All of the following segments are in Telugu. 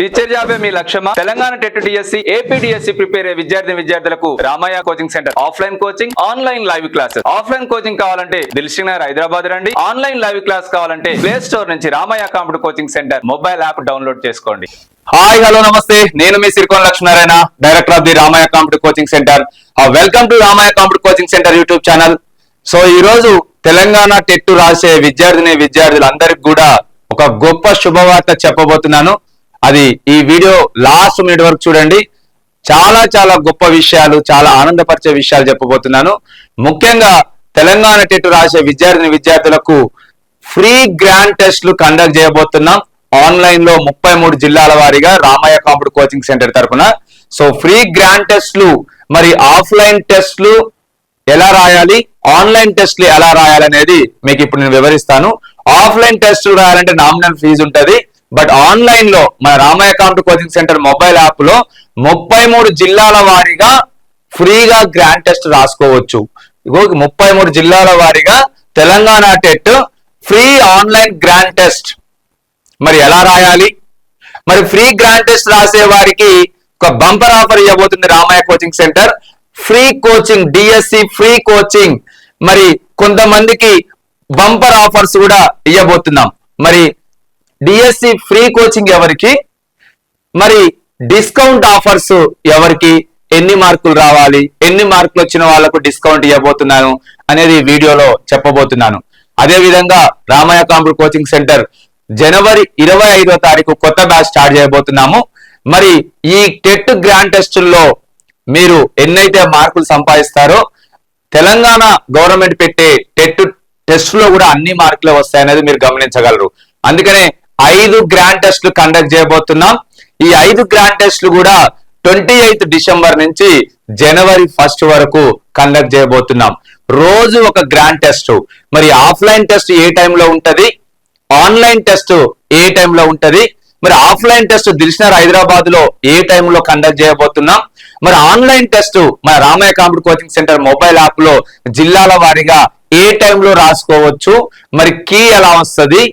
టీచర్ జాబే మీ లక్ష్యమా? Telangana TET DSC, AP DSC prepare అయ్యే విద్యార్థులకు Ramayya coaching centre offline coaching, online live classes. Offline coaching కావాలంటే దిల్సుఖ్ నగర్ హైదరాబాద్ రండి. ఆన్లైన్ లైవ్ క్లాస్ కావాలంటే ప్లే స్టోర్ నుంచి Ramayya computer coaching centre mobile app download చేసుకోండి. హాయ్, హలో, నమస్తే. నేను మీ Sirikonda Lakshminarayana, director of the Ramayya computer coaching centre. Welcome to Ramayya computer coaching centre YouTube channel. So ఈ రోజు తెలంగాణ టెట్ రాసే విద్యార్థులందరికీ కూడా ఒక గొప్ప శుభవార్త చెప్పబోతున్నాను. అది ఈ వీడియో లాస్ట్ మినిట్ వరకు చూడండి. చాలా చాలా గొప్ప విషయాలు, చాలా ఆనందపరిచే విషయాలు చెప్పబోతున్నాను. ముఖ్యంగా తెలంగాణ టెట్ రాసే విద్యార్థులకు ఫ్రీ గ్రాండ్ టెస్ట్లు కండక్ట్ చేయబోతున్నాం ఆన్లైన్ లో 33 జిల్లాల వారీగా రామయ్య కంప్యూటర్ కోచింగ్ సెంటర్ తరఫున. సో ఫ్రీ గ్రాండ్ టెస్ట్లు, మరి ఆఫ్లైన్ టెస్ట్లు ఎలా రాయాలి, ఆన్లైన్ టెస్ట్లు ఎలా రాయాలనేది మీకు ఇప్పుడు నేను వివరిస్తాను. ఆఫ్లైన్ టెస్టులు రాయాలంటే నామినల్ ఫీజు ఉంటుంది. బట్ ఆన్లైన్ లో మన Ramayya computer coaching centre mobile app లో 33 జిల్లాల వారీగా ఫ్రీగా గ్రాండ్ టెస్ట్ రాసుకోవచ్చు. 33 జిల్లాల వారీగా Telangana TET free online grand test మరి ఎలా రాయాలి, మరి ఫ్రీ గ్రాండ్ టెస్ట్ రాసే వారికి ఒక బంపర్ ఆఫర్ ఇవ్వబోతుంది Ramayya coaching centre. Free coaching, DSC free coaching, మరి కొంతమందికి బంపర్ ఆఫర్స్ కూడా ఇవ్వబోతున్నాం. మరి డిఎస్సి ఫ్రీ కోచింగ్ ఎవరికి, మరి డిస్కౌంట్ ఆఫర్స్ ఎవరికి, ఎన్ని మార్కులు రావాలి, ఎన్ని మార్కులు వచ్చిన వాళ్ళకు డిస్కౌంట్ ఇవ్వబోతున్నాను అనేది వీడియోలో చెప్పబోతున్నాను. అదే విధంగా రామయ్య కంప్యూటర్ కోచింగ్ సెంటర్ జనవరి 25వ తారీఖు కొత్త బ్యాచ్ స్టార్ట్ చేయబోతున్నాము. మరి ఈ టెట్ గ్రాండ్ టెస్టుల్లో మీరు ఎన్నైతే మార్కులు సంపాదిస్తారో తెలంగాణ గవర్నమెంట్ పెట్టే టెట్ టెస్ట్ లో కూడా అన్ని మార్కులే వస్తాయనేది మీరు గమనించగలరు. అందుకనే 5 గ్రాండ్ టెస్ట్లు కండక్ట్ చేయబోతున్నాం. ఈ 5 గ్రాండ్ టెస్ట్లు కూడా 28 డిసెంబర్ నుంచి జనవరి 1 వరకు కండక్ట్ చేయబోతున్నాం. రోజు ఒక గ్రాండ్ టెస్ట్. మరి ఆఫ్లైన్ టెస్ట్ ఏ టైంలో ఉంటది, ఆన్లైన్ టెస్ట్ ఏ టైంలో ఉంటది, మరి ఆఫ్లైన్ టెస్ట్ దిల్సుఖ్ నగర్ హైదరాబాద్ లో ఏ టైంలో కండక్ట్ చేయబోతున్నాం, మరి ఆన్లైన్ టెస్ట్ మన Ramayya computer coaching centre mobile app లో జిల్లాల వారీగా ఏ టైంలో రాసుకోవచ్చు, మరి కీ ఎలా వస్తుంది,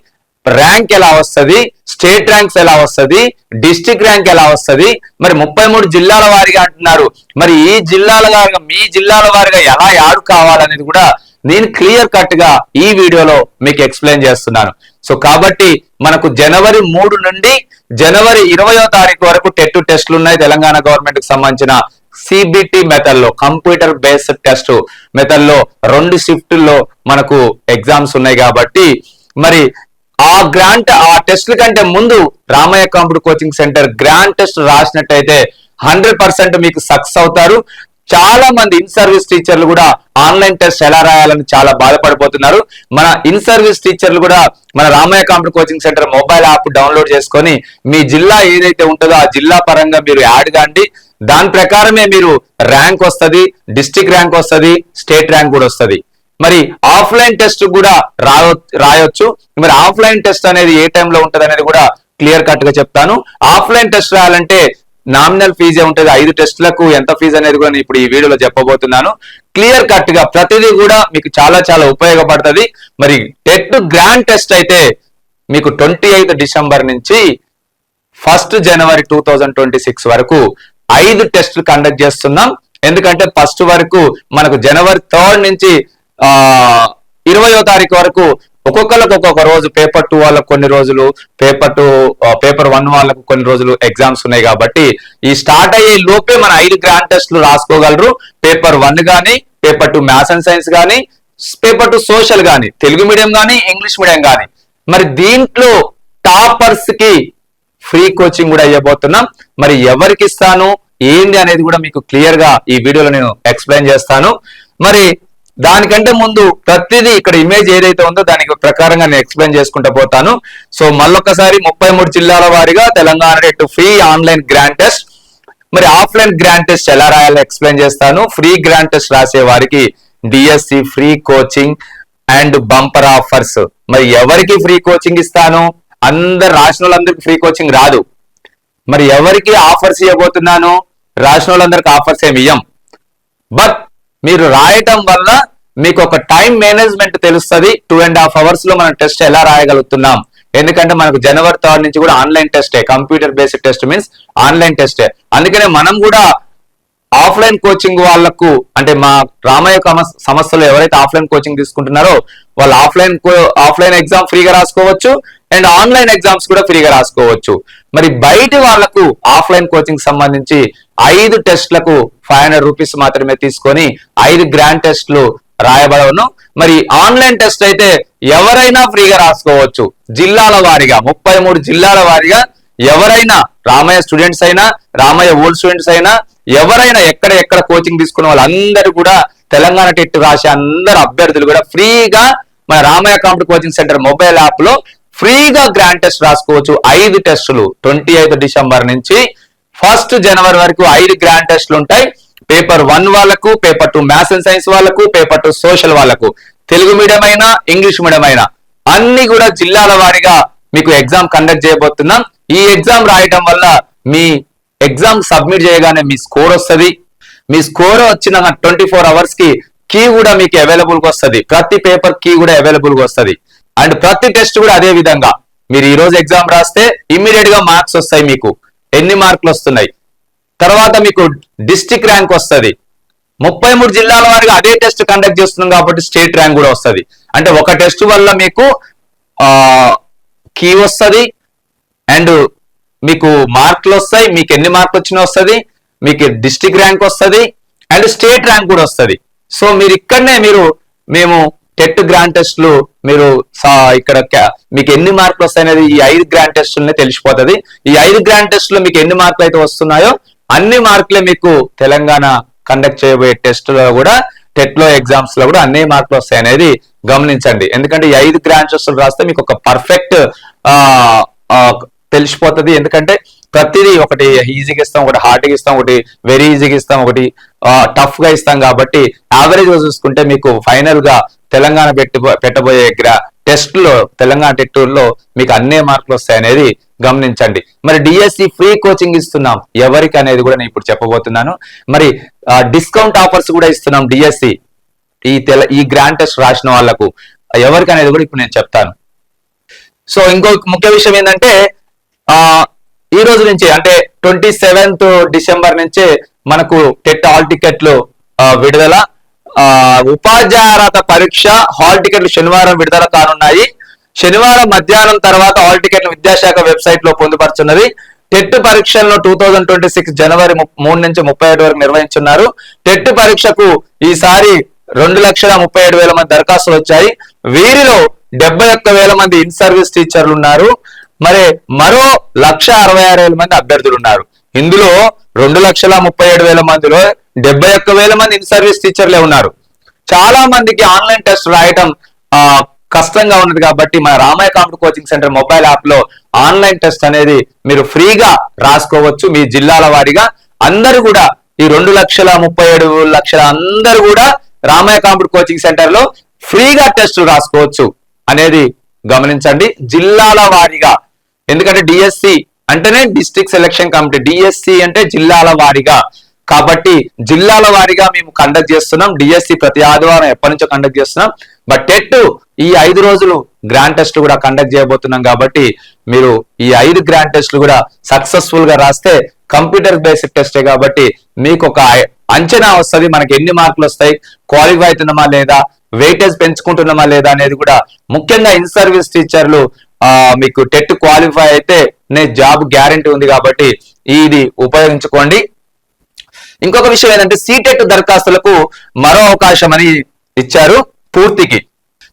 ర్యాంక్ ఎలా వస్తుంది, స్టేట్ ర్యాంక్స్ ఎలా వస్తుంది, డిస్ట్రిక్ట్ ర్యాంక్ ఎలా వస్తుంది, మరి 33 జిల్లాల వారీగా అంటున్నారు. మరి ఈ జిల్లాల వారిగా, మీ జిల్లాల వారిగా ఎలా యాడ్ కావాలనేది కూడా నేను క్లియర్ కట్ గా ఈ వీడియోలో మీకు ఎక్స్ప్లెయిన్ చేస్తున్నాను. సో కాబట్టి మనకు జనవరి 3 నుండి జనవరి 20వ తారీఖు వరకు టెట్ టెస్టులు ఉన్నాయి. తెలంగాణ గవర్నమెంట్ కు సంబంధించిన సిబిటి మెథడ్ లో, కంప్యూటర్ బేస్డ్ టెస్ట్ మెథడ్ లో 2 షిఫ్టుల్లో మనకు ఎగ్జామ్స్ ఉన్నాయి. కాబట్టి మరి ఆ టెస్ట్ల కంటే ముందు Ramayya computer coaching centre grand test రాసినట్టయితే 100% మీకు సక్సెస్ అవుతారు. చాలా మంది ఇన్ సర్వీస్ టీచర్లు కూడా ఆన్లైన్ టెస్ట్ ఎలా రాయాలని చాలా బాధపడిపోతున్నారు. మన ఇన్ సర్వీస్ టీచర్లు కూడా మన Ramayya computer coaching centre mobile app download చేసుకొని మీ జిల్లా ఏదైతే ఉంటుందో ఆ జిల్లా పరంగా మీరు యాడ్ కాండి. దాని ప్రకారమే మీరు ర్యాంక్ వస్తుంది, డిస్ట్రిక్ట్ ర్యాంక్ వస్తుంది, స్టేట్ ర్యాంక్ కూడా వస్తుంది. మరి ఆఫ్లైన్ టెస్ట్ కూడా రాయొచ్చు. మరి ఆఫ్లైన్ టెస్ట్ అనేది ఏ టైంలో ఉంటది అనేది కూడా క్లియర్ కట్ గా చెప్తాను. ఆఫ్లైన్ టెస్ట్ రాయాలంటే నామినల్ ఫీజే ఉంటుంది. 5 టెస్టులకు ఎంత ఫీజు అనేది కూడా ఇప్పుడు ఈ వీడియోలో చెప్పబోతున్నాను. క్లియర్ కట్ గా ప్రతిదీ కూడా మీకు చాలా చాలా ఉపయోగపడుతుంది. మరి టెట్ గ్రాండ్ టెస్ట్ అయితే మీకు 28 డిసెంబర్ నుంచి 1 జనవరి 2026 వరకు 5 టెస్టులు కండక్ట్ చేస్తున్నాం. ఎందుకంటే 1 వరకు మనకు జనవరి 3 నుంచి 20వ తారీఖు వరకు ఒక్కొక్కరికి ఒక్కొక్క రోజు, పేపర్ 2 వాళ్ళకు కొన్ని రోజులు, పేపర్ 1 వాళ్ళకు కొన్ని రోజులు ఎగ్జామ్స్ ఉన్నాయి. కాబట్టి ఈ స్టార్ట్ అయ్యే లోపే మన 5 గ్రాండ్ టెస్ట్లు రాసుకోగలరు. పేపర్ 1 గానీ, పేపర్ 2 మ్యాథ్స్ అండ్ సైన్స్ గానీ, పేపర్ 2 సోషల్ గానీ, తెలుగు మీడియం గానీ, ఇంగ్లీష్ మీడియం గానీ. మరి దీంట్లో టాపర్స్ కి ఫ్రీ కోచింగ్ కూడా ఇవ్వబోతున్నాం. మరి ఎవరికి ఇస్తాను ఏంది అనేది కూడా మీకు క్లియర్ గా ఈ వీడియోలో నేను ఎక్స్ప్లెయిన్ చేస్తాను. మరి దానికంటే ముందు ప్రతిదీ ఇక్కడ ఇమేజ్ ఏదైతే ఉందో దానికి ప్రకారంగా నేను ఎక్స్ప్లెయిన్ చేసుకుంటూ పోతాను. సో మళ్ళొకసారి 33 జిల్లాల వారీగా Telangana TET free online grand test, మరి ఆఫ్లైన్ గ్రాండ్ టెస్ట్ ఎలా రాయాలో ఎక్స్ప్లెయిన్ చేస్తాను. ఫ్రీ గ్రాండ్ టెస్ట్ రాసే వారికి DSC free coaching and bumper offers. మరి ఎవరికి ఫ్రీ కోచింగ్ ఇస్తాను, అందరు రాసిన వాళ్ళందరికీ ఫ్రీ కోచింగ్ రాదు. మరి ఎవరికి ఆఫర్స్ ఇవ్వబోతున్నాను, రాసిన వాళ్ళందరికి ఆఫర్స్ ఏమి ఇయ్యం. బట్ మీరు రాయటం వల్ల మీకు ఒక టైం మేనేజ్మెంట్ తెలుస్తుంది. 2.5 hours లో మనం టెస్ట్ ఎలా రాయగలుగుతున్నాం, ఎందుకంటే మనకు జనవరి 3 నుంచి కూడా ఆన్లైన్ టెస్టే, computer based test means online టెస్టే. అందుకనే మనం కూడా ఆఫ్లైన్ కోచింగ్ వాళ్లకు అంటే మా రామయ్య సంస్థలో ఎవరైతే ఆఫ్లైన్ కోచింగ్ తీసుకుంటున్నారో వాళ్ళు ఆఫ్లైన్ ఎగ్జామ్ ఫ్రీగా రాసుకోవచ్చు అండ్ ఆన్లైన్ ఎగ్జామ్స్ కూడా ఫ్రీగా రాసుకోవచ్చు. మరి బయట వాళ్లకు ఆఫ్లైన్ కోచింగ్ సంబంధించి 5 టెస్ట్లకు 500 రూపీస్ మాత్రమే తీసుకొని 5 గ్రాండ్ టెస్ట్లు రాయబడవను. మరి ఆన్లైన్ టెస్ట్ అయితే ఎవరైనా ఫ్రీగా రాసుకోవచ్చు. జిల్లాల వారీగా 33 జిల్లాల వారీగా ఎవరైనా రామయ్య స్టూడెంట్స్ అయినా రామయ్య ఓల్డ్ స్టూడెంట్స్ అయినా ఎవరైనా ఎక్కడ కోచింగ్ తీసుకున్న వాళ్ళందరూ కూడా తెలంగాణ టెట్ రాసే అందరు అభ్యర్థులు కూడా ఫ్రీగా మన Ramayya computer coaching centre mobile app లో ఫ్రీగా గ్రాండ్ టెస్ట్ రాసుకోవచ్చు. 5 టెస్టులు 25 డిసెంబర్ నుంచి 1 జనవరి వరకు 5 గ్రాండ్ టెస్టులు ఉంటాయి. పేపర్ 1 వాళ్ళకు, పేపర్ 2 మ్యాథ్స్ అండ్ సైన్స్ వాళ్ళకు, పేపర్ 2 సోషల్ వాళ్ళకు, తెలుగు మీడియం అయినా ఇంగ్లీష్ మీడియం అయినా అన్ని కూడా జిల్లాల వారీగా మీకు ఎగ్జామ్ కండక్ట్ చేయబోతున్నాం. ఈ ఎగ్జామ్ రాయడం వల్ల మీ ఎగ్జామ్ సబ్మిట్ చేయగానే మీ స్కోర్ వస్తుంది. మీ స్కోర్ వచ్చిన 24 అవర్స్ కి కీ కూడా మీకు అవైలబుల్ గా వస్తుంది. ప్రతి పేపర్ కీ కూడా అవైలబుల్ గా వస్తుంది. అండ్ ప్రతి టెస్ట్ కూడా అదే విధంగా మీరు ఈ రోజు ఎగ్జామ్ రాస్తే ఇమ్మీడియట్ గా మార్క్స్ వస్తాయి. మీకు ఎన్ని మార్కులు వస్తున్నాయి, తర్వాత మీకు డిస్ట్రిక్ట్ ర్యాంక్ వస్తుంది. 33 జిల్లాల వారిగా అదే టెస్ట్ కండక్ట్ చేస్తున్నాం కాబట్టి స్టేట్ ర్యాంక్ కూడా వస్తుంది. అంటే ఒక టెస్ట్ వల్ల మీకు కీ వస్తుంది అండ్ మీకు మార్కులు వస్తాయి. మీకు ఎన్ని మార్కులు వచ్చినా వస్తుంది, మీకు డిస్ట్రిక్ట్ ర్యాంక్ వస్తుంది అండ్ స్టేట్ ర్యాంక్ కూడా వస్తుంది. సో మీరు ఇక్కడనే మేము టెట్ గ్రాండ్ టెస్ట్లు మీరు ఇక్కడ మీకు ఎన్ని మార్కులు వస్తాయనేది ఈ 5 గ్రాండ్ టెస్టులనే తెలిసిపోతుంది. ఈ 5 గ్రాండ్ టెస్టులో మీకు ఎన్ని మార్కులు అయితే వస్తున్నాయో అన్ని మార్కులే మీకు తెలంగాణ కండక్ట్ చేయబోయే టెస్ట్ లో కూడా టెట్ లో ఎగ్జామ్స్ లో కూడా అన్ని మార్కులు వస్తాయి అనేది గమనించండి. ఎందుకంటే ఈ 5 గ్రాండ్ టెస్టులు రాస్తే మీకు ఒక పర్ఫెక్ట్ తెలిసిపోతుంది. ఎందుకంటే ప్రతిదీ ఒకటి ఈజీగా ఇస్తాం, ఒకటి హార్డ్గా ఇస్తాం, ఒకటి వెరీ ఈజీగా ఇస్తాం, ఒకటి టఫ్ గా ఇస్తాం. కాబట్టి యావరేజ్ గా చూసుకుంటే మీకు ఫైనల్ గా తెలంగాణ పెట్టబోయే టెస్ట్ లో తెలంగాణ టెట్ లో మీకు అన్నే మార్కులు వస్తాయి అనేది గమనించండి. మరి డిఎస్సి ఫ్రీ కోచింగ్ ఇస్తున్నాం ఎవరికి అనేది కూడా నేను ఇప్పుడు చెప్పబోతున్నాను. మరి డిస్కౌంట్ ఆఫర్స్ కూడా ఇస్తున్నాం డిఎస్సి ఈ గ్రాండ్ టెస్ట్ రాసిన వాళ్లకు ఎవరికి అనేది కూడా ఇప్పుడు నేను చెప్తాను. సో ఇంకో ముఖ్య విషయం ఏంటంటే ఈ రోజు నుంచి అంటే 27th డిసెంబర్ నుంచే మనకు టెట్ హాల్ టికెట్లు విడుదల. ఉపాధ్యాయ అర్హత పరీక్ష హాల్ టికెట్లు శనివారం విడుదల కానున్నాయి. శనివారం మధ్యాహ్నం తర్వాత హాల్ టికెట్లు విద్యాశాఖ వెబ్సైట్ లో పొందుపరుచున్నది. టెట్ పరీక్షలను 2026 జనవరి 3 నుంచి 31 వరకు నిర్వహించున్నారు. టెట్ పరీక్షకు ఈసారి 2,37,000 మంది దరఖాస్తులు వచ్చాయి. వీరిలో 71,000 మంది ఇన్ సర్వీస్ టీచర్లు ఉన్నారు. మరి మరో 1,66,000 మంది అభ్యర్థులు ఉన్నారు. ఇందులో 2,37,000 మందిలో 71,000 మంది ఇన్ సర్వీస్ టీచర్లే ఉన్నారు. చాలా మందికి ఆన్లైన్ టెస్ట్ రాయటం కష్టంగా ఉన్నది కాబట్టి మన Ramayya computer coaching centre mobile app లో ఆన్లైన్ టెస్ట్ అనేది మీరు ఫ్రీగా రాసుకోవచ్చు. మీ జిల్లాల వారీగా అందరూ కూడా ఈ 2,37,000 అందరూ కూడా రామయ్య కంప్యూటర్ కోచింగ్ సెంటర్ లో ఫ్రీగా టెస్ట్ రాసుకోవచ్చు అనేది గమనించండి. జిల్లాల వారీగా, ఎందుకంటే డిఎస్సి అంటేనే డిస్ట్రిక్ట్ సెలక్షన్ కమిటీ, డిఎస్సి అంటే జిల్లాల వారీగా కాబట్టి జిల్లాల వారీగా మేము కండక్ట్ చేస్తున్నాం. డిఎస్సి ప్రతి ఆదివారం ఎప్పటి నుంచో కండక్ట్ చేస్తున్నాం. బట్ టెట్ ఈ 5 రోజులు గ్రాండ్ టెస్ట్ కూడా కండక్ట్ చేయబోతున్నాం కాబట్టి మీరు ఈ 5 గ్రాండ్ టెస్ట్లు కూడా సక్సెస్ఫుల్ గా రాస్తే కంప్యూటర్ బేస్డ్ టెస్టే కాబట్టి మీకు ఒక అంచనా వస్తుంది. మనకి ఎన్ని మార్కులు వస్తాయి, క్వాలిఫై అవుతున్నామా లేదా, వెయిటేజ్ పెంచుకుంటున్నామా లేదా అనేది కూడా. ముఖ్యంగా ఇన్ సర్వీస్ టీచర్లు మీకు టెట్ క్వాలిఫై అయితే జాబ్ గ్యారంటీ ఉంది కాబట్టి ఇది ఉపయోగించుకోండి. ఇంకొక విషయం ఏంటంటే సీటెట్ దరఖాస్తులకు మరో అవకాశం అని ఇచ్చారు. పూర్తికి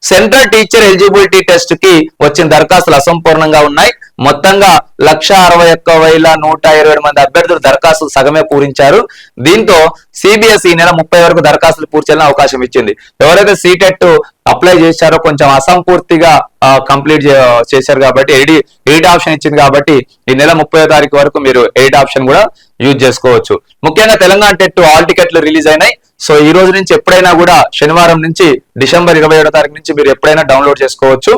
సెంట్రల్ టీచర్ ఎలిజిబిలిటీ టెస్ట్ కి వచ్చిన దరఖాస్తులు అసంపూర్ణంగా ఉన్నాయి. మొత్తంగా 161,127 మంది అభ్యర్థులు దరఖాస్తులు సగమే పూరించారు. దీంతో సిబిఎస్ఈ నెల 30 వరకు దరఖాస్తులు పూర్తి చేయాలని అవకాశం ఇచ్చింది. ఎవరైతే సీటెట్ అప్లై చేశారో కొంచెం అసంపూర్తిగా కంప్లీట్ చేశారు కాబట్టి ఎయిట్ ఆప్షన్ ఇచ్చింది కాబట్టి ఈ నెల 30వ తారీఖు వరకు మీరు ఎయిట్ ఆప్షన్ కూడా యూజ్ చేసుకోవచ్చు. ముఖ్యంగా తెలంగాణ టెట్ హాల్ టికెట్లు రిలీజ్ అయినాయి. సో ఈ రోజు నుంచి ఎప్పుడైనా కూడా శనివారం నుంచి డిసెంబర్ 27వ తారీఖు నుంచి మీరు ఎప్పుడైనా డౌన్లోడ్ చేసుకోవచ్చు.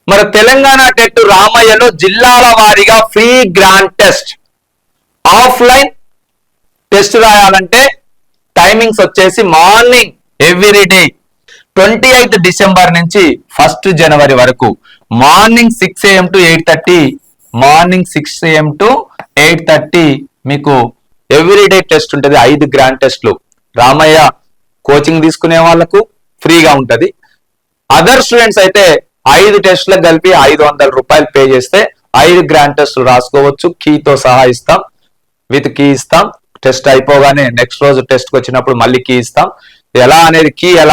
మరి తెలంగాణ టెట్ రామయ్యలో జిల్లాల వారీగా free grand test offline test రాయాలంటే టైమింగ్స్ వచ్చేసి మార్నింగ్ ఎవ్రీ డే 28 డిసెంబర్ నుంచి 1 జనవరి వరకు morning 6 AM to 8:30, morning 6 AM to 8:30 మీకు ఎవ్రీడే టెస్ట్ ఉంటుంది. 5 గ్రాండ్ టెస్ట్లు రామయ్య కోచింగ్ తీసుకునే వాళ్ళకు ఫ్రీగా ఉంటది. అదర్ స్టూడెంట్స్ అయితే 5 టెస్ట్లకు కలిపి 500 రూపాయలు పే చేస్తే 5 గ్రాండ్ టెస్ట్లు రాసుకోవచ్చు. కీతో సహా ఇస్తాం, విత్ కీ ఇస్తాం. టెస్ట్ అయిపోగానే నెక్స్ట్ రోజు టెస్ట్ వచ్చినప్పుడు మళ్ళీ కీ ఇస్తాం. ఎలా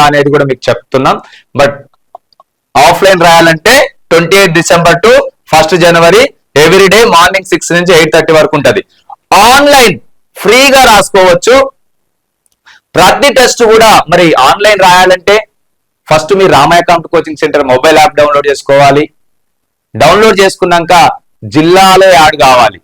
అనేది కూడా మీకు చెప్తున్నాం. బట్ ఆఫ్లైన్ రాయాలంటే 28 December to 1 January everyday morning 6 నుంచి 8:30 వరకు ఉంటది. ఆన్లైన్ ఫ్రీగా రాసుకోవచ్చు. ప్రతి టెస్ట్ కూడా మరి ఆన్లైన్ రాయాలంటే ఫస్ట్ మీరు Ramayya competitive coaching centre mobile app download చేసుకోవాలి. డౌన్లోడ్ చేసుకున్నాక జిల్లాలో యాడ్ కావాలి,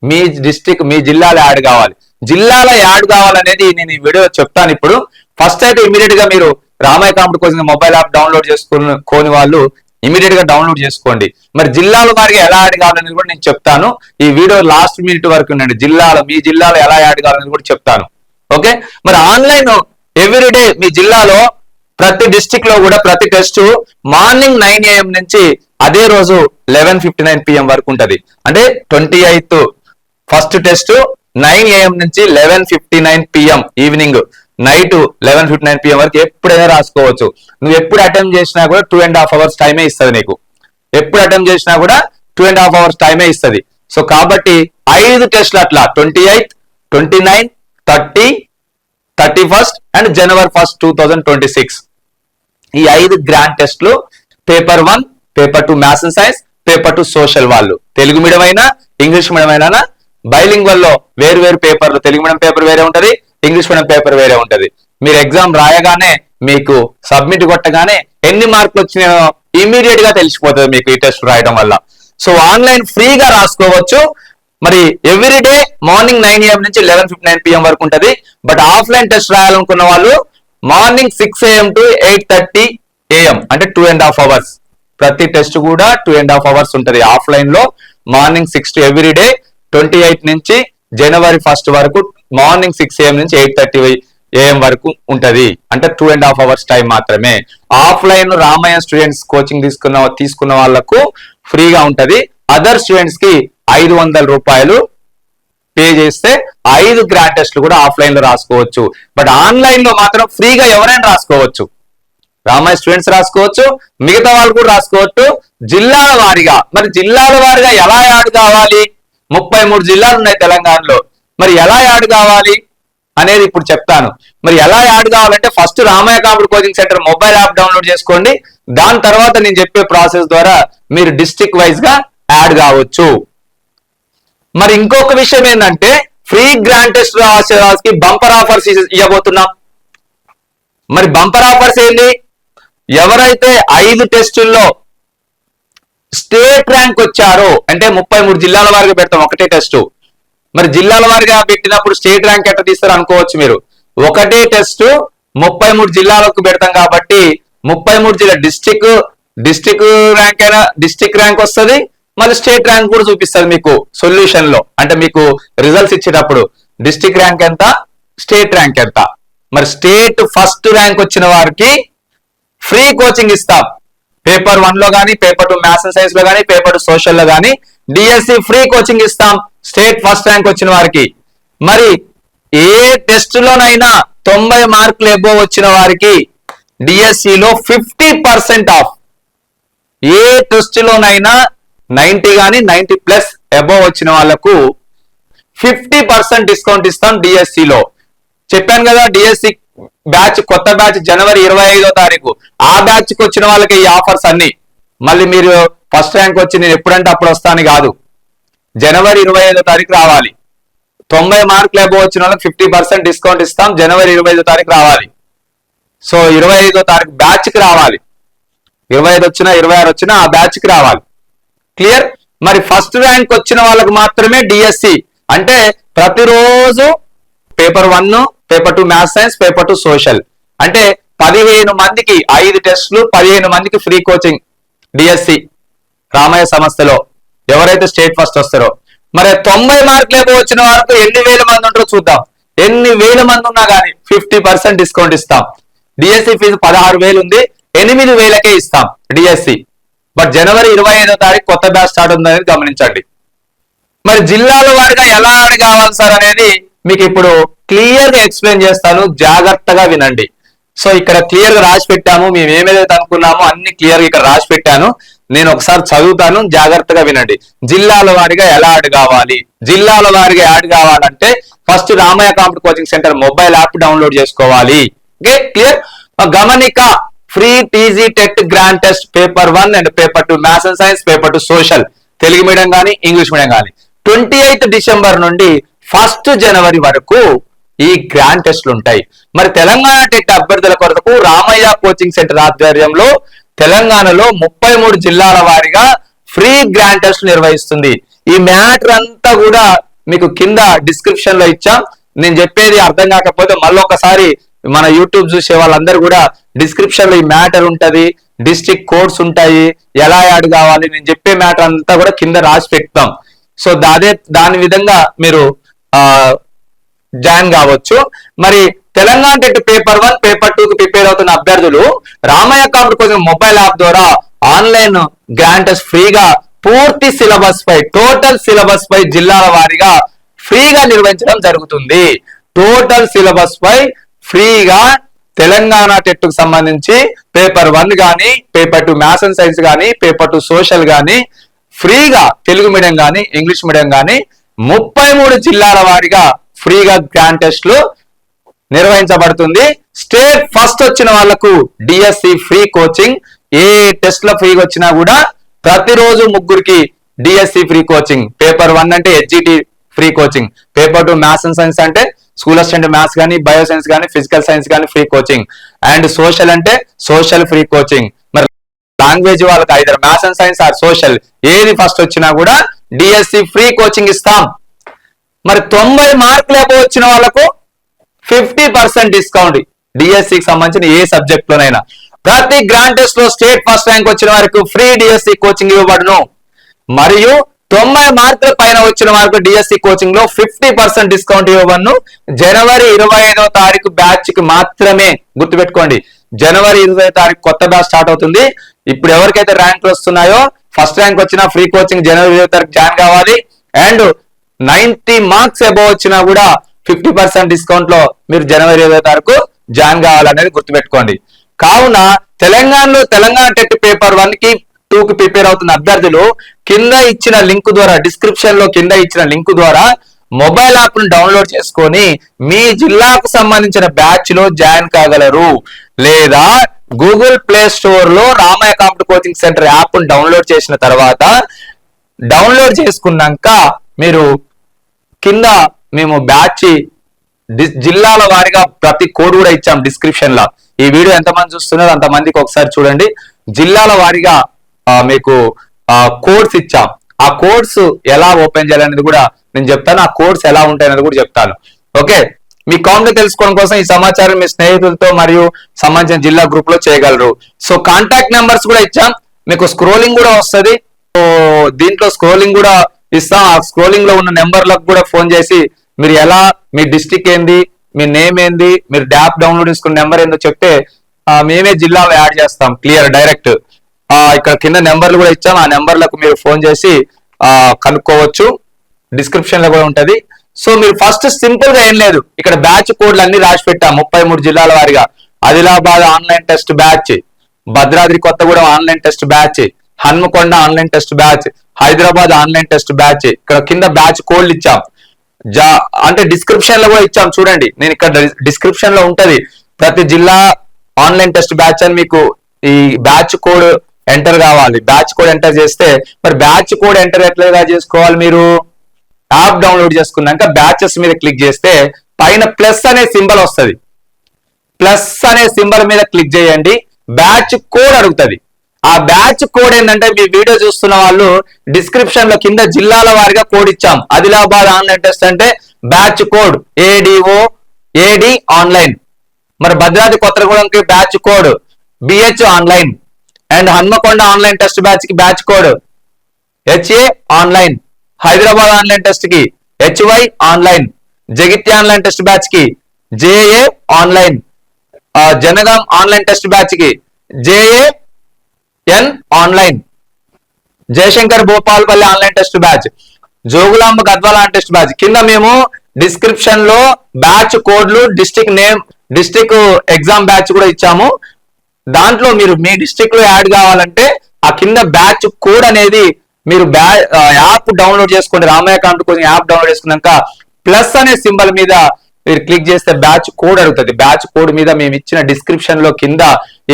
మీ డిస్ట్రిక్ట్ మీ జిల్లాలో యాడ్ కావాలి. జిల్లాలో యాడ్ కావాలనేది నేను ఈ వీడియో చెప్తాను. ఇప్పుడు ఫస్ట్ అయితే ఇమీడియట్ గా మీరు Ramayya competitive coaching mobile app download చేసుకోని వాళ్ళు ఇమీడియట్ గా డౌన్లోడ్ చేసుకోండి. మరి జిల్లాల వారికి ఎలా యాడ్ కావాలనేది కూడా నేను చెప్తాను. ఈ వీడియో లాస్ట్ మినిట్ వరకు ఉండండి. మీ జిల్లాలో ఎలా యాడ్ కావాలనేది కూడా చెప్తాను. ఓకే, మరి ఆన్లైన్ ఎవ్రీడే మీ జిల్లాలో ప్రతి డిస్ట్రిక్ట్ లో కూడా ప్రతి టెస్ట్ మార్నింగ్ 9 AM నుంచి అదే రోజు 11:59 PM వరకు ఉంటది. అంటే 28th ఫస్ట్ టెస్ట్ 9 AM నుంచి 11:59 PM ఈవినింగ్ నైట్ 11:59 PM వరకు ఎప్పుడైనా రాసుకోవచ్చు. నువ్వు ఎప్పుడు అటెంప్ట్ చేసినా కూడా 2.5 hours టైమే ఇస్తుంది నీకు. ఎప్పుడు అటెంప్ట్ చేసినా కూడా 2.5 hours టైమే ఇస్తుంది. సో కాబట్టి 5 టెస్ట్లు అట్లా 28, 29, 30, 31st అండ్ January 1st, 2026 ఈ 5 గ్రాండ్ టెస్ట్లు. Paper 1, paper 2 maths and science, paper 2 social. వాళ్ళు తెలుగు మీడియం అయినా ఇంగ్లీష్ మీడియం అయినా బైలింగ్వల్ లో వేరు పేపర్లు, తెలుగు మీడియం పేపర్ వేరే ఉంటది, ఇంగ్లీష్ మీడియం పేపర్ వేరే ఉంటది. మీరు ఎగ్జామ్ రాయగానే మీకు సబ్మిట్ కొట్టగానే ఎన్ని మార్కులు వచ్చినాయో ఇమీడియట్ గా తెలిసిపోతుంది మీకు ఈ టెస్ట్ రాయడం వల్ల. సో ఆన్లైన్ ఫ్రీగా రాసుకోవచ్చు. మరి ఎవ్రీడే మార్నింగ్ 9 AM నుంచి 11:59 PM వరకు ఉంటది. బట్ ఆఫ్లైన్ టెస్ట్ రాయాలనుకున్న వాళ్ళు మార్నింగ్ 6 AM to 8:30 AM అంటే 2.5 hours. ప్రతి టెస్ట్ కూడా 2.5 hours ఉంటది ఆఫ్లైన్ లో. మార్నింగ్ 6 to ఎవ్రీడే 28 నుంచి January 1st వరకు మార్నింగ్ 6 AM నుంచి 8:30 AM వరకు ఉంటది. అంటే 2.5 hours టైం మాత్రమే. ఆఫ్లైన్ రామయ్య స్టూడెంట్స్ కోచింగ్ తీసుకున్న వాళ్ళకు ఫ్రీగా ఉంటది. అదర్ స్టూడెంట్స్ కి 500 రూపాయలు పే చేస్తే 5 గ్రాండ్ టెస్ట్లు కూడా ఆఫ్లైన్ లో రాసుకోవచ్చు. బట్ ఆన్లైన్ లో మాత్రం ఫ్రీగా ఎవరైనా రాసుకోవచ్చు. రామయ్య స్టూడెంట్స్ రాసుకోవచ్చు, మిగతా వాళ్ళు కూడా రాసుకోవచ్చు. జిల్లాల వారీగా మరి జిల్లాల వారీగా ఎలా యాడ్ కావాలి? 33 జిల్లాలు ఉన్నాయి తెలంగాణలో. మరి ఎలా యాడ్ కావాలి అనేది ఇప్పుడు చెప్తాను. మరి ఎలా యాడ్ కావాలంటే first Ramayya competitive coaching centre mobile app download చేసుకోండి. దాని తర్వాత నేను చెప్పే ప్రాసెస్ ద్వారా మీరు డిస్ట్రిక్ట్ వైజ్ గా యాడ్ కావచ్చు. మరి ఇంకొక విషయం ఏంటంటే ఫ్రీ గ్రాండ్ టెస్ట్ రాసే వాళ్ళకి బంపర్ ఆఫర్స్ ఇవ్వబోతున్నాం. మరి బంపర్ ఆఫర్స్ ఏంటి? ఎవరైతే 5 టెస్టుల్లో స్టేట్ ర్యాంక్ వచ్చారో అంటే 33 జిల్లాల వారిగా పెడతాం ఒకటే టెస్ట్. మరి జిల్లాల వారిగా పెట్టినప్పుడు స్టేట్ ర్యాంక్ ఎట్లా తీస్తారు అనుకోవచ్చు మీరు. ఒకటే టెస్ట్ 33 జిల్లాలకు పెడతాం కాబట్టి 33 జిల్లా డిస్టిక్ ర్యాంక్ అయినా డిస్టిక్ ర్యాంక్ వస్తుంది, మళ్ళీ స్టేట్ ర్యాంక్ కూడా చూపిస్తుంది మీకు సొల్యూషన్ లో. అంటే మీకు రిజల్ట్స్ ఇచ్చేటప్పుడు డిస్టిక్ ర్యాంక్ ఎంత, స్టేట్ ర్యాంక్ ఎంత. మరి స్టేట్ ఫస్ట్ ర్యాంక్ వచ్చిన వారికి ఫ్రీ కోచింగ్ ఇస్తాం. పేపర్ 1 లో కానీ, పేపర్ 2 మ్యాథ్స్ అండ్ సైన్స్ లో కానీ, పేపర్ 2 సోషల్ లో కానీ డిఎస్సి ఫ్రీ కోచింగ్ ఇస్తాం స్టేట్ ఫస్ట్ ర్యాంక్ వచ్చిన వారికి. మరి ఏ టెస్ట్ లోనైనా 90 మార్కులు ఎబో వచ్చిన వారికి డిఎస్సిలో 50% ఆఫ్. ఏ టెస్ట్ లోనైనా 90 కానీ 90+ అబోవ్ వచ్చిన వాళ్ళకు 50% డిస్కౌంట్ ఇస్తాం డిఎస్సిలో. చెప్పాను కదా డిఎస్సి బ్యాచ్ కొత్త బ్యాచ్ జనవరి 25వ తారీఖు. ఆ బ్యాచ్ కి వచ్చిన వాళ్ళకి ఈ ఆఫర్స్ అన్ని. మళ్ళీ మీరు ఫస్ట్ ర్యాంక్ వచ్చి నేను ఎప్పుడంటే అప్పుడు వస్తాను కాదు, జనవరి 25వ తారీఖు రావాలి. 90 మార్కులు అబోవ్ వచ్చిన వాళ్ళకి 50% డిస్కౌంట్ ఇస్తాం. జనవరి 25వ తారీఖు రావాలి. సో 25వ తారీఖు బ్యాచ్ కి రావాలి. 25 వచ్చినా 26 వచ్చినా ఆ బ్యాచ్ కి రావాలి. క్లియర్? మరి ఫస్ట్ ర్యాంక్ వచ్చిన వాళ్ళకి మాత్రమే డిఎస్సి. అంటే ప్రతిరోజు paper 1, paper 2 maths science, paper 2 social. అంటే 15 మందికి 5 టెస్టులు, 15 మందికి ఫ్రీ కోచింగ్ డిఎస్సి రామయ్య సంస్థలో ఎవరైతే స్టేట్ ఫస్ట్ వస్తారో. మరి 90 మార్కులు వచ్చిన వాళ్ళకు ఎన్ని వేల మంది ఉంటారో చూద్దాం. ఎన్ని వేల మంది ఉన్నా కానీ 50% డిస్కౌంట్ ఇస్తాం. డిఎస్సి ఫీజు 16,000 ఉంది, 8,000కే ఇస్తాం డిఎస్సి. బట్ జనవరి 25వ తారీఖు కొత్త బ్యాచ్ స్టార్ట్ ఉందనేది గమనించండి. మరి జిల్లాల వారిగా ఎలా యాడ్ కావాలి సార్ అనేది మీకు ఇప్పుడు క్లియర్ గా ఎక్స్ప్లెయిన్ చేస్తాను, జాగ్రత్తగా వినండి. సో ఇక్కడ క్లియర్ గా రాసి పెట్టాము, మేము ఏమేదైతే అనుకున్నామో అన్ని క్లియర్ గా ఇక్కడ రాసి పెట్టాను. నేను ఒకసారి చదువుతాను, జాగ్రత్తగా వినండి. జిల్లాల వారిగా ఎలా యాడ్ కావాలి? జిల్లాల వారిగా యాడ్ కావాలంటే first Ramayya computer coaching centre mobile app download చేసుకోవాలి. Okay, clear. గమనిక, free TG TET grand test paper 1 and paper 2 maths and science, paper 2 social, Telugu medium కానీ ఇంగ్లీష్ మీడియం కానీ 28 డిసెంబర్ నుండి 1 జనవరి వరకు ఈ గ్రాండ్ టెస్ట్లు ఉంటాయి. మరి తెలంగాణ టెట్ అభ్యర్థుల కొరకు రామయ్య కోచింగ్ సెంటర్ ఆధ్వర్యంలో తెలంగాణలో 33 జిల్లాల వారీగా ఫ్రీ గ్రాండ్ టెస్ట్ నిర్వహిస్తుంది. ఈ మ్యాటర్ అంతా కూడా మీకు కింద డిస్క్రిప్షన్ లో ఇచ్చాం. నేను చెప్పేది అర్థం కాకపోతే మళ్ళీ ఒకసారి మన యూట్యూబ్ చూసే వాళ్ళందరూ కూడా డిస్క్రిప్షన్ లో ఈ మ్యాటర్ ఉంటది, డిస్ట్రిక్ట్ కోడ్స్ ఉంటాయి, ఎలా యాడ్ కావాలి, నేను చెప్పే మ్యాటర్ అంతా కూడా కింద రాసి పెడతాం. సో దాని విధంగా మీరు జాయిన్ కావచ్చు. మరి తెలంగాణ టెట్ పేపర్ 1 పేపర్ 2 కి ప్రిపేర్ అవుతున్న అభ్యర్థులు Ramayya computer coaching mobile app ద్వారా ఆన్లైన్ గ్రాండ్ టెస్ట్ ఫ్రీగా పూర్తి సిలబస్ పై, టోటల్ సిలబస్ పై జిల్లాల వారీగా ఫ్రీగా నిర్వహించడం జరుగుతుంది. టోటల్ సిలబస్ పై ఫ్రీగా తెలంగాణ టెట్ కు సంబంధించి పేపర్ 1 కానీ, పేపర్ 2 మ్యాథ్స్ అండ్ సైన్స్ కానీ, పేపర్ 2 సోషల్ కానీ ఫ్రీగా, తెలుగు మీడియం కానీ ఇంగ్లీష్ మీడియం కానీ 33 జిల్లాల వారీగా ఫ్రీగా గ్రాండ్ టెస్ట్లు నిర్వహించబడుతుంది. స్టేట్ ఫస్ట్ వచ్చిన వాళ్లకు డిఎస్సి ఫ్రీ కోచింగ్. ఏ టెస్ట్ లో ఫ్రీగా వచ్చినా కూడా ప్రతిరోజు ముగ్గురికి డిఎస్సి ఫ్రీ కోచింగ్. పేపర్ 1 అంటే HGT free coaching, paper 2 maths and science అంటే స్కూల్ అసిస్టెంట్ మ్యాథ్స్ కానీ, బయో సైన్స్ కానీ, ఫిజికల్ సైన్స్ కానీ ఫ్రీ కోచింగ్. అండ్ సోషల్ అంటే సోషల్ ఫ్రీ కోచింగ్. మరి లాంగ్వేజ్ వాళ్ళకి either maths and science or social ఏది ఫస్ట్ వచ్చినా కూడా డిఎస్సి ఫ్రీ కోచింగ్ ఇస్తాం. మరి 90 మార్కులు అబోవ్ వచ్చిన వాళ్ళకు 50% డిస్కౌంట్ డిఎస్సికి సంబంధించిన ఏ సబ్జెక్ట్ లోనైనా. ప్రతి గ్రాండ్ టెస్ట్ లో స్టేట్ ఫస్ట్ ర్యాంక్ వచ్చిన వారికి ఫ్రీ డిఎస్సి కోచింగ్ ఇవ్వబడును. మరియు 90 మార్కుల పైన వచ్చిన వారికి డిఎస్సి కోచింగ్ లో 50% డిస్కౌంట్ ఇవ్వబడును. జనవరి 25వ తారీఖు బ్యాచ్ కి మాత్రమే, గుర్తుపెట్టుకోండి, జనవరి 25వ తారీఖు కొత్త బ్యాచ్ స్టార్ట్ అవుతుంది. ఇప్పుడు ఎవరికైతే ర్యాంకులు వస్తున్నాయో ఫస్ట్ ర్యాంక్ వచ్చిన ఫ్రీ కోచింగ్ జనవరి 25వ తారీఖు జాయిన్ కావాలి. అండ్ 90 మార్క్స్ అబోవ్ వచ్చినా కూడా 50% డిస్కౌంట్ లో మీరు జనవరి 25వ తారీఖు జాయిన్ కావాలనేది గుర్తుపెట్టుకోండి. కావున తెలంగాణలో తెలంగాణ టెట్ పేపర్ 1 కి 2 కి ప్రిపేర్ అవుతున్న అభ్యర్థులు కింద ఇచ్చిన లింక్ ద్వారా, డిస్క్రిప్షన్ లో కింద ఇచ్చిన లింక్ ద్వారా మొబైల్ యాప్ ను డౌన్లోడ్ చేసుకొని మీ జిల్లాకు సంబంధించిన బ్యాచ్ లో జాయిన్ కాగలరు. లేదా గూగుల్ ప్లే స్టోర్ లో Ramayya computer coaching centre app ను డౌన్లోడ్ చేసిన తర్వాత, డౌన్లోడ్ చేసుకున్నాక మీరు కింద మేము బ్యాచ్ జిల్లాల వారీగా ప్రతి కోడ్ కూడా ఇచ్చాం డిస్క్రిప్షన్ లో. ఈ వీడియో ఎంతమంది చూస్తున్నారో అంతమందికి ఒకసారి చూడండి. జిల్లాల వారీగా మీకు కోడ్స్ ఇచ్చాం. ఆ కోడ్స్ ఎలా ఓపెన్ చేయాలనేది కూడా నేను చెప్తాను, ఆ కోడ్స్ ఎలా ఉంటాయి అనేది కూడా చెప్తాను. ఓకే, మీ కౌంట్ తెలుసుకోవడం కోసం ఈ సమాచారం మీ స్నేహితులతో మరియు సంబంధించిన జిల్లా గ్రూప్ లో చేయగలరు. సో కాంటాక్ట్ నెంబర్స్ కూడా ఇచ్చాం, మీకు స్క్రోలింగ్ కూడా వస్తుంది. సో దీంట్లో స్క్రోలింగ్ కూడా ఇస్తాం. ఆ స్క్రోలింగ్ లో ఉన్న నెంబర్లకు కూడా ఫోన్ చేసి మీరు ఎలా, మీ డిస్టిక్ ఏంది, మీ నేమ్ ఏంది, మీరు యాప్ డౌన్లోడ్ చేసుకున్న నెంబర్ ఏందో చెప్తే మేమే జిల్లాలో యాడ్ చేస్తాం. క్లియర్, డైరెక్ట్ ఇక్కడ కింద నెంబర్లు కూడా ఇచ్చాం. ఆ నెంబర్లకు మీరు ఫోన్ చేసి కనుక్కోవచ్చు. డిస్క్రిప్షన్ లో కూడా ఉంటది. సో మీరు ఫస్ట్ సింపుల్ గా ఏం లేదు, ఇక్కడ బ్యాచ్ కోడ్లు అన్ని రాసి పెట్టాం 33 జిల్లాల వారిగా. Adilabad online test batch, Bhadradri Kothagudem online test batch, Hanamkonda online test batch, Hyderabad online test batch. ఇక్కడ కింద బ్యాచ్ కోడ్లు ఇచ్చాం. అంటే డిస్క్రిప్షన్ లో కూడా ఇచ్చాం చూడండి. నేను ఇక్కడ డిస్క్రిప్షన్ లో ఉంటది ప్రతి జిల్లా ఆన్లైన్ టెస్ట్ బ్యాచ్ అని. మీకు ఈ బ్యాచ్ కోడ్ ఎంటర్ కావాలి. బ్యాచ్ కోడ్ ఎంటర్ చేస్తే, మరి బ్యాచ్ కోడ్ ఎంటర్ ఎట్లా చేసుకోవాలి? మీరు యాప్ డౌన్లోడ్ చేసుకున్నాక బ్యాచెస్ మీద క్లిక్ చేస్తే పైన ప్లస్ అనే సింబల్ వస్తుంది. ప్లస్ అనే సింబల్ మీద క్లిక్ చేయండి, బ్యాచ్ కోడ్ అడుగుతుంది. ఆ బ్యాచ్ కోడ్ ఏంటంటే, మీ వీడియో చూస్తున్న వాళ్ళు డిస్క్రిప్షన్ లో కింద జిల్లాల వారిగా కోడ్ ఇచ్చాం. ఆదిలాబాద్ ఆన్లైన్ టెస్ట్ అంటే బ్యాచ్ కోడ్ ఏడి ఆన్లైన్. మరి భద్రాద్రి కొత్తగూడెంకి batch code BH online. And Hanamkonda online test batch కి batch code HA online. Hyderabad online test కి HY online. Jagtial online test batch కి JA online. Jangaon online test batch కి JAN online. Jayashankar Bhupalpally online test batch, Jogulamba Gadwal test batch. కింద మేము డిస్క్రిప్షన్ లో బ్యాచ్ కోడ్లు, district name, district exam batch కూడా ఇచ్చాము. దాంట్లో మీరు మీ డిస్ట్రిక్ట్ లో యాడ్ కావాలంటే ఆ కింద బ్యాచ్ కోడ్ అనేది మీరు యాప్ డౌన్లోడ్ చేసుకోండి. Ramayya competitive coaching app download చేసుకున్నాక ప్లస్ అనే సింబల్ మీద మీరు క్లిక్ చేస్తే బ్యాచ్ కోడ్ అడుగుతుంది. బ్యాచ్ కోడ్ మీద మేము ఇచ్చిన డిస్క్రిప్షన్ లో కింద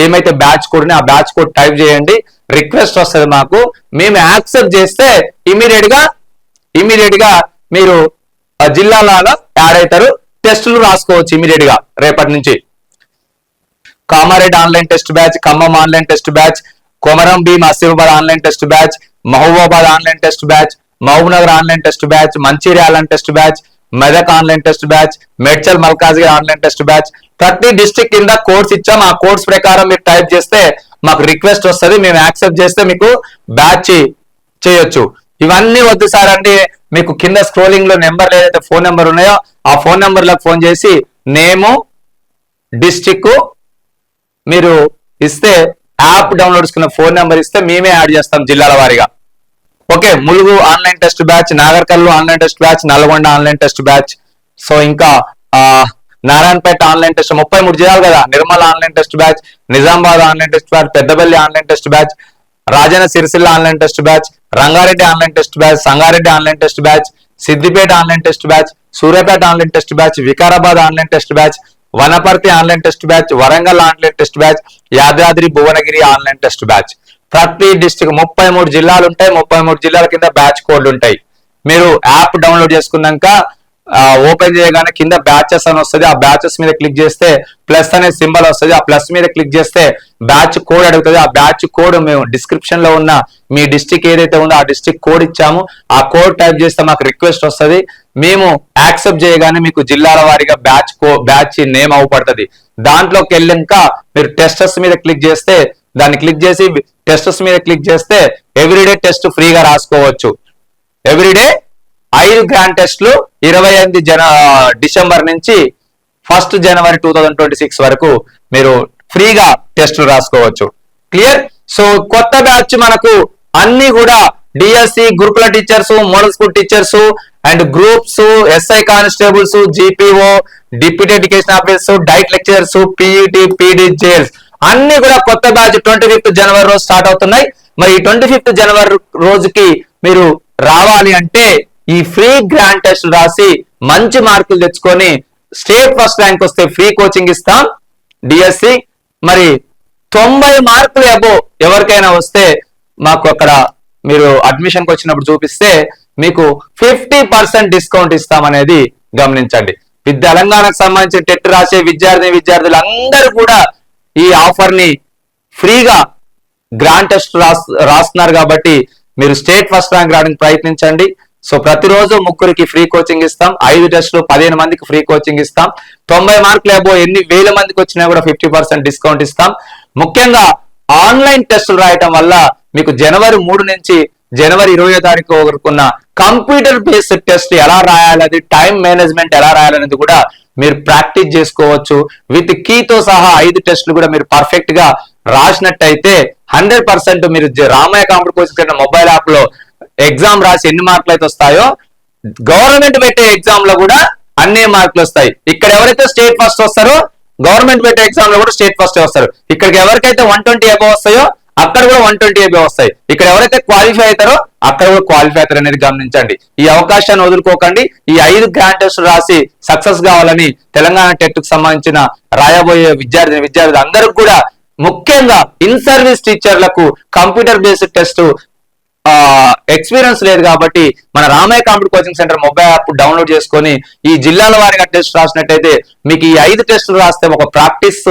ఏమైతే బ్యాచ్ కోడ్ ఆ బ్యాచ్ కోడ్ టైప్ చేయండి. రిక్వెస్ట్ వస్తుంది మాకు, మేము యాక్సెప్ట్ చేస్తే ఇమీడియట్ గా మీరు జిల్లాలలో యాడ్ అవుతారు. టెస్టులు రాసుకోవచ్చు ఇమీడియట్ గా రేపటి నుంచి. Kamareddy online test batch, Khammam online test batch, Komaram Bheem Asifabad online test batch, Mahabubabad online test batch, Mahabubnagar online test batch, Mancherial online test batch, Medak online test batch, Medchal Malkajgiri online test batch. 30 district కింద కోర్స్ ఇచ్చాం. ఆ కోర్స్ ప్రకారం మీరు టైప్ చేస్తే మాకు రిక్వెస్ట్ వస్తుంది, మేము యాక్సెప్ట్ చేస్తే మీకు బ్యాచ్ చేయొచ్చు. ఇవన్నీ వద్దు సార్ అంటే మీకు కింద స్క్రోలింగ్ లో నెంబర్ ఏదైతే ఫోన్ నెంబర్ ఉన్నాయో ఆ ఫోన్ నెంబర్లకు ఫోన్ చేసి నేము, డిస్ట్రిక్ట్ మీరు ఇస్తే యాప్ డౌన్లోడ్ చేసుకున్న ఫోన్ నెంబర్ ఇస్తే మేమే యాడ్ చేస్తాం జిల్లాల వారీగా. Okay, Mulugu online test batch, Nagarkurnool online test batch, Nalgonda online test batch. So ఇంకా నారాయణపేట ఆన్లైన్ టెస్ట్ 33 జిల్లాలు కదా, Nirmal online test batch, Nizamabad online test batch, Peddapalli online test batch, Rajanna Sircilla online test batch, Rangareddy online test batch, Sangareddy online test batch, Siddipet online test batch, Suryapet online test batch, Vikarabad online test batch, Wanaparthy online test batch, Warangal online test batch, Yadadri Bhuvanagiri online test batch. ప్రతి డిస్ట్రిక్ట్ 33 జిల్లాలు ఉంటాయి. 33 జిల్లాల కింద బ్యాచ్ కోడ్లు ఉంటాయి. మీరు యాప్ డౌన్లోడ్ చేసుకున్నాక ఓపెన్ చేయగానే కింద బ్యాచెస్ అని వస్తుంది. ఆ బ్యాచెస్ మీద క్లిక్ చేస్తే ప్లస్ అనే సింబల్ వస్తుంది. ఆ ప్లస్ మీద క్లిక్ చేస్తే బ్యాచ్ కోడ్ అడుగుతుంది. ఆ బ్యాచ్ కోడ్ మేము డిస్క్రిప్షన్ లో ఉన్న మీ డిస్ట్రిక్ట్ ఏదైతే ఉందో ఆ డిస్ట్రిక్ట్ కోడ్ ఇచ్చాము. ఆ కోడ్ టైప్ చేస్తే మాకు రిక్వెస్ట్ వస్తుంది. మేము యాక్సెప్ట్ చేయగానే మీకు జిల్లాల వారీగా బ్యాచ్ నేమ్ అవపడుతుంది. దాంట్లోకి వెళ్ళాక మీరు టెస్టర్స్ మీద క్లిక్ చేస్తే దాన్ని క్లిక్ చేసి టెస్టర్స్ మీద క్లిక్ చేస్తే ఎవ్రీడే టెస్ట్ ఫ్రీగా రాసుకోవచ్చు. ఎవ్రీడే 5 గ్రాండ్ టెస్ట్లు 28 డిసెంబర్ నుంచి 1 జనవరి 2026 వరకు మీరు ఫ్రీగా టెస్టులు రాసుకోవచ్చు. క్లియర్? సో కొత్త బ్యాచ్ మనకు అన్ని కూడా డిఎస్సి, గురుకుల teachers, model school teachers and groups, SI constables, GPO, deputy education officers, diet lecturers, PET, PD, JLs అన్ని కూడా కొత్త బ్యాచ్ 25th జనవరి రోజు స్టార్ట్ అవుతున్నాయి. మరి 25th జనవరి రోజుకి మీరు రావాలి అంటే ఈ ఫ్రీ గ్రాండ్ టెస్ట్ రాసి మంచి మార్కులు తెచ్చుకొని స్టేట్ ఫస్ట్ ర్యాంక్ వస్తే ఫ్రీ కోచింగ్ ఇస్తాం డిఎస్సి. మరి 90 మార్కులు అబో ఎవరికైనా వస్తే మాకు అక్కడ మీరు అడ్మిషన్కి వచ్చినప్పుడు చూపిస్తే మీకు 50% డిస్కౌంట్ ఇస్తామనేది గమనించండి. తెలంగాణకు సంబంధించిన టెట్ రాసే విద్యార్థులు అందరూ కూడా ఈ ఆఫర్ ని ఫ్రీగా గ్రాండ్ టెస్ట్ రాస్తున్నారు కాబట్టి మీరు స్టేట్ ఫస్ట్ ర్యాంక్ రావడానికి ప్రయత్నించండి. సో ప్రతిరోజు 3కి ఫ్రీ కోచింగ్ ఇస్తాం. 5 టెస్టులు 15 మందికి ఫ్రీ కోచింగ్ ఇస్తాం. 90 మార్కులు అబో ఎన్ని వేల మందికి వచ్చినా కూడా 50% డిస్కౌంట్ ఇస్తాం. ముఖ్యంగా ఆన్లైన్ టెస్టులు రాయటం వల్ల మీకు జనవరి 3 నుంచి జనవరి 20వ తారీఖు వరకున్న కంప్యూటర్ బేస్డ్ టెస్ట్ ఎలా రాయాలనేది, టైం మేనేజ్మెంట్ ఎలా రాయాలనేది కూడా మీరు ప్రాక్టీస్ చేసుకోవచ్చు. విత్ కీతో సహా 5 టెస్టులు కూడా మీరు పర్ఫెక్ట్ గా రాసినట్టయితే 100% మీరు Ramayya competitive coaching centre mobile app లో ఎగ్జామ్ రాసి ఎన్ని మార్కులు అయితే వస్తాయో గవర్నమెంట్ పెట్టే ఎగ్జామ్ లో కూడా అన్ని మార్కులు వస్తాయి. ఇక్కడ ఎవరైతే స్టేట్ ఫస్ట్ వస్తారో గవర్నమెంట్ పెట్టే ఎగ్జామ్ లో కూడా స్టేట్ ఫస్ట్ వస్తారు. ఇక్కడికి ఎవరికైతే 120 అబవ్ వస్తాయో అక్కడ కూడా 120 అబవ్ వస్తాయి. ఇక్కడ ఎవరైతే క్వాలిఫై అవుతారో అక్కడ కూడా క్వాలిఫై అవుతారు అనేది గమనించండి. ఈ అవకాశాన్ని వదులుకోకండి. ఈ 5 గ్రాండ్ టెస్ట్ రాసి సక్సెస్ కావాలని తెలంగాణ టెట్ కు సంబంధించిన రాయబోయే విద్యార్థులు అందరికి కూడా, ముఖ్యంగా ఇన్ సర్వీస్ టీచర్లకు కంప్యూటర్ బేస్డ్ టెస్ట్ ఎక్స్పీరియన్స్ లేదు కాబట్టి మన Ramayya competitive coaching centre mobile app download చేసుకొని ఈ జిల్లాల వారిగా టెస్ట్ రాసినట్టయితే మీకు ఈ 5 టెస్టులు రాస్తే ఒక ప్రాక్టీస్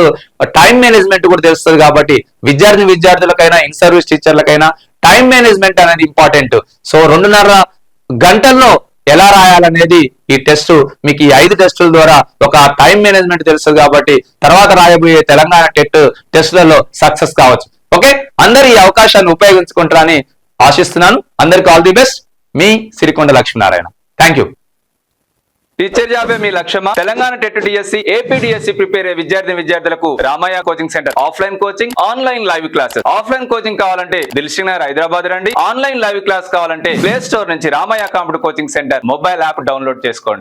టైం మేనేజ్మెంట్ కూడా తెలుస్తుంది. కాబట్టి విద్యార్థులకైనా ఇన్ సర్వీస్ టీచర్లకైనా టైం మేనేజ్మెంట్ అనేది ఇంపార్టెంట్. సో 2.5 గంటల్లో ఎలా రాయాలనేది ఈ టెస్ట్ మీకు ఈ 5 టెస్టుల ద్వారా ఒక టైం మేనేజ్మెంట్ తెలుస్తుంది. కాబట్టి తర్వాత రాయబోయే తెలంగాణ టెస్టులలో సక్సెస్ కావచ్చు. ఓకే, అందరు ఈ అవకాశాన్ని ఉపయోగించుకుంటారని ఆశిస్తున్నాను. అందరికి ఆల్ ది బెస్ట్. మీ Sirikonda Lakshminarayana. Thank you. Teacher జాబే మీ లక్ష్యమా? Telangana TET DSC AP DSC prepare అయ్యే విద్యార్థులకు Ramayya coaching centre offline coaching, online live classes. Offline coaching కావాలంటే దిల్షుక్ నగర్ హైదరాబాద్ రండి. ఆన్లైన్ లైవ్ క్లాస్ కావాలంటే ప్లే స్టోర్ నుంచి Ramayya computer coaching centre mobile app download చేసుకోండి.